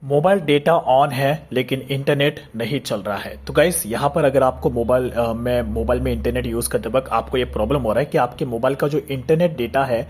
Mobile data on है लेकिन internet नहीं चल रहा है। तो गाइस यहाँ पर अगर आपको मोबाइल में इंटरनेट यूज़ करते वक्त आपको ये प्रॉब्लम हो रहा है कि आपके मोबाइल का जो इंटरनेट डेटा है,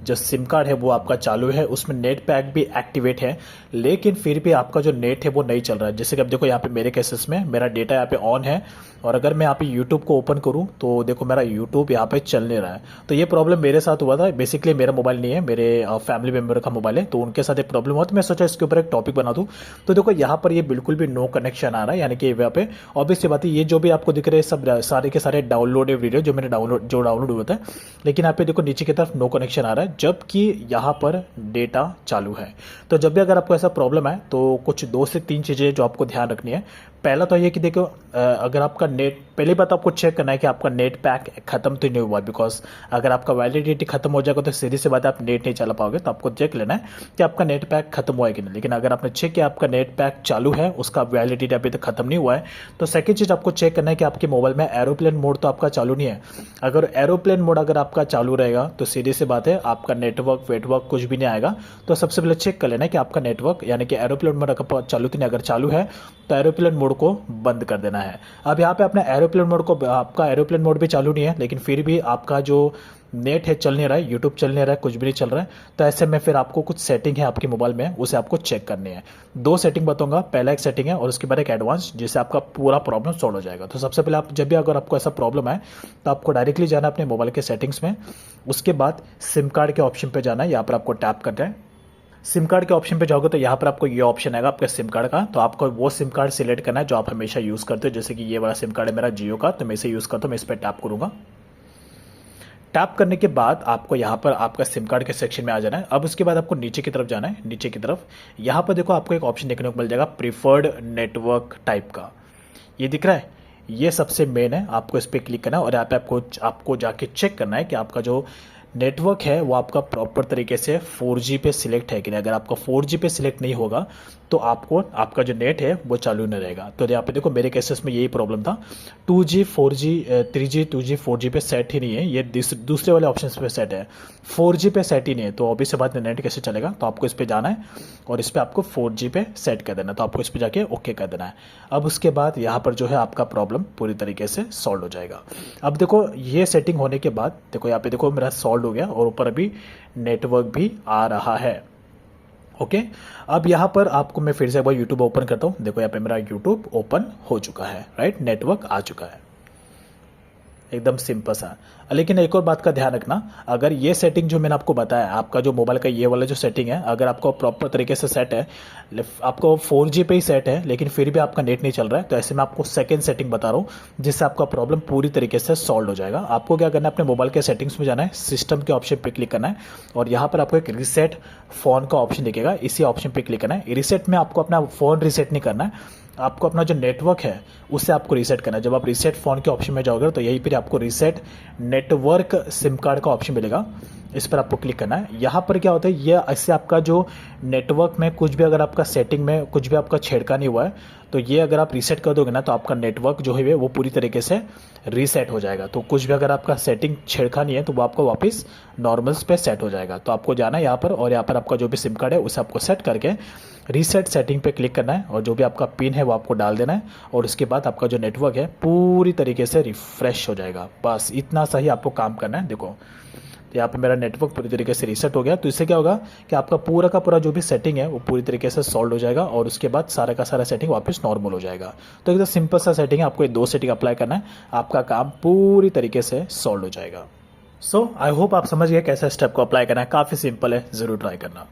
जो सिम कार्ड है वो आपका चालू है, उसमें नेट पैक भी एक्टिवेट है, लेकिन फिर भी आपका जो नेट है वो नहीं चल रहा है। जैसे कि अब देखो यहाँ पे मेरे केसेस में मेरा डेटा यहाँ पे ऑन है और अगर मैं यहाँ पे यूट्यूब को ओपन करूँ तो देखो मेरा यूट्यूब यहाँ पे चल नहीं रहा है। तो ये प्रॉब्लम मेरे साथ हुआ था। बेसिकली मेरा मोबाइल नहीं है, मेरे फैमिली मेम्बर का मोबाइल है, तो उनके साथ एक प्रॉब्लम हुआ तो मैं सोचा इसके ऊपर एक टॉपिक बना दूँ। तो देखो यहाँ पर ये बिल्कुल भी नो कनेक्शन आ रहा है, यानी कि यहाँ पे ऑब्वियस बात है, ये जो भी आपको दिख रहे हैं सब सारे के सारे डाउनलोड वीडियो जो मैंने डाउनलोड हुआ था, लेकिन यहाँ पे देखो नीचे की तरफ नो कनेक्शन आ रहा है जबकि यहाँ पर डेटा चालू है। तो जब भी अगर आपको ऐसा प्रॉब्लम है तो कुछ 2 से 3 चीज़ें जो आपको ध्यान रखनी है। पहला तो ये कि देखो अगर आपका नेट, पहली बात आपको चेक करना है कि आपका नेट पैक खत्म तो नहीं हुआ, बिकॉज अगर आपका वैलिडिटी खत्म हो जाएगा तो सीधी सी बात है आप नेट नहीं चला पाओगे। तो आपको चेक लेना है कि आपका नेट पैक खत्म हुआ है कि नहीं। लेकिन अगर आपने चेक किया आपका नेट पैक चालू है, उसका वैलिडिटी अभी तक खत्म नहीं हुआ है, तो सेकंड चीज़ आपको चेक करना है कि आपके मोबाइल में एरोप्लेन मोड तो आपका चालू नहीं है। अगर एरोप्लेन मोड अगर आपका चालू रहेगा तो सीधी सी बात है आपका नेटवर्क वेटवर्क कुछ भी नहीं आएगा। तो सबसे पहले चेक कर लेना है कि आपका नेटवर्क यानी कि एरोप्लेन मोड अगर चालू तो नहीं, अगर चालू है तो एरोप्लेन मोड को बंद कर देना है। अब यहाँ पे अपने एरोप्लेन मोड को, आपका एरोप्लेन मोड भी चालू नहीं है लेकिन फिर भी आपका जो नेट है चल नहीं रहा है, यूट्यूब चल नहीं रहा है, कुछ भी नहीं चल रहा है, तो ऐसे में फिर आपको कुछ सेटिंग है आपके मोबाइल में, उसे आपको चेक करनी है। 2 सेटिंग बताऊंगा, पहला एक सेटिंग है और उसके बाद एक एडवांस, जिससे आपका पूरा प्रॉब्लम सॉल्व हो जाएगा। तो सबसे पहले आप जब भी अगर आपको ऐसा प्रॉब्लम है तो आपको डायरेक्टली जाना है अपने मोबाइल के सेटिंग्स में, उसके बाद सिम कार्ड के ऑप्शन पर जाना है, यहाँ पर आपको टैप करना है। सिम कार्ड के ऑप्शन पे जाओगे तो यहाँ पर आपको ये ऑप्शन आएगा आपके सिम कार्ड का, तो आपको वो सिम कार्ड सिलेक्ट करना है जो आप हमेशा यूज़ करते हो। जैसे कि ये वाला सिम कार्ड है मेरा जियो का, तो मैं इसे यूज़ करता हूँ, मैं इस पर टैप करूँगा। टैप करने के बाद आपको यहाँ पर आपका सिम कार्ड के सेक्शन में आ जाना है। अब उसके बाद आपको नीचे की तरफ जाना है, नीचे की तरफ यहाँ पर देखो आपको एक ऑप्शन देखने को मिल जाएगा प्रीफर्ड नेटवर्क टाइप का, ये दिख रहा है, ये सबसे मेन है, आपको इस पर क्लिक करना है और यहाँ पे आपको जाके चेक करना है कि आपका जो नेटवर्क है वो आपका प्रॉपर तरीके से 4G पे सिलेक्ट है कि नहीं। अगर आपका 4G पे सिलेक्ट नहीं होगा तो आपको आपका जो नेट है वो चालू नहीं रहेगा। तो यहाँ पे देखो मेरे केसेस में यही प्रॉब्लम था, 2G 4G 3G 2G 4G पे सेट ही नहीं है, ये दूसरे वाले ऑप्शन पे सेट है, 4G पे सेट ही नहीं है। तो ऑब्वियस बात है नेट कैसे चलेगा, तो आपको इस पर जाना है और इस पर आपको 4G पे सेट कर देना है, तो आपको इस पर जाके ओके कर देना है। अब उसके बाद यहाँ पर जो है आपका प्रॉब्लम पूरी तरीके से सॉल्व हो जाएगा। अब देखो ये सेटिंग होने के बाद देखो यहाँ पे देखो मेरा सॉल्व हो गया और ऊपर अभी नेटवर्क भी आ रहा है। ओके, अब यहाँ पर आपको मैं फिर से एक बार यूट्यूब ओपन करता हूँ, देखो यहाँ पे मेरा यूट्यूब ओपन हो चुका है, राइट, नेटवर्क आ चुका है, एकदम सिंपल सा। लेकिन एक और बात का ध्यान रखना, अगर ये सेटिंग जो मैंने आपको बताया, आपका जो मोबाइल का ये वाला जो सेटिंग है, अगर आपको प्रॉपर तरीके से सेट है, आपको 4G पे ही सेट है लेकिन फिर भी आपका नेट नहीं चल रहा है, तो ऐसे में आपको सेकंड सेटिंग बता रहा हूँ जिससे आपका प्रॉब्लम पूरी तरीके से सॉल्व हो जाएगा। आपको क्या करना है, अपने मोबाइल के सेटिंग्स में जाना है, सिस्टम के ऑप्शन पर क्लिक करना है और यहाँ पर आपको एक रीसेट फ़ोन का ऑप्शन दिखेगा, इसी ऑप्शन पर क्लिक करना है। रीसेट में आपको अपना फ़ोन रीसेट नहीं करना है, आपको अपना जो नेटवर्क है उससे आपको रीसेट करना है। जब आप रीसेट फ़ोन के ऑप्शन में जाओगे तो यहीं पर आपको रीसेट नेटवर्क सिम कार्ड का ऑप्शन मिलेगा, इस पर आपको क्लिक करना है। यहाँ पर क्या होता है, ये ऐसे आपका जो नेटवर्क में कुछ भी अगर आपका सेटिंग में कुछ भी आपका छेड़खानी हुआ है तो ये अगर आप रीसेट कर दोगे ना तो आपका नेटवर्क जो है वो पूरी तरीके से रीसेट हो जाएगा। तो कुछ भी अगर आपका सेटिंग छेड़खानी है तो वो आपको वापस नॉर्मल्स पे सेट हो जाएगा। तो आपको जाना है यहाँ पर और यहाँ पर आपका जो भी सिम कार्ड है उसे आपको सेट करके रीसेट सेटिंग पे क्लिक करना है और जो भी आपका पिन है वो आपको डाल देना है और उसके बाद आपका जो नेटवर्क है पूरी तरीके से रिफ्रेश हो जाएगा। बस इतना सही आपको काम करना है। देखो तो यहाँ पे मेरा नेटवर्क पूरी तरीके से रीसेट हो गया, तो इससे क्या होगा कि आपका पूरा का पूरा जो भी सेटिंग है वो पूरी तरीके से सॉल्व हो जाएगा और उसके बाद सारा का सारा सेटिंग वापस नॉर्मल हो जाएगा। तो एकदम सिंपल सा सेटिंग है, आपको ये 2 सेटिंग अप्लाई करना है, आपका काम पूरी तरीके से सॉल्व हो जाएगा। सो आई होप आप समझ गए कैसे स्टेप को अप्लाई करना है, काफ़ी सिंपल है, ज़रूर ट्राई करना।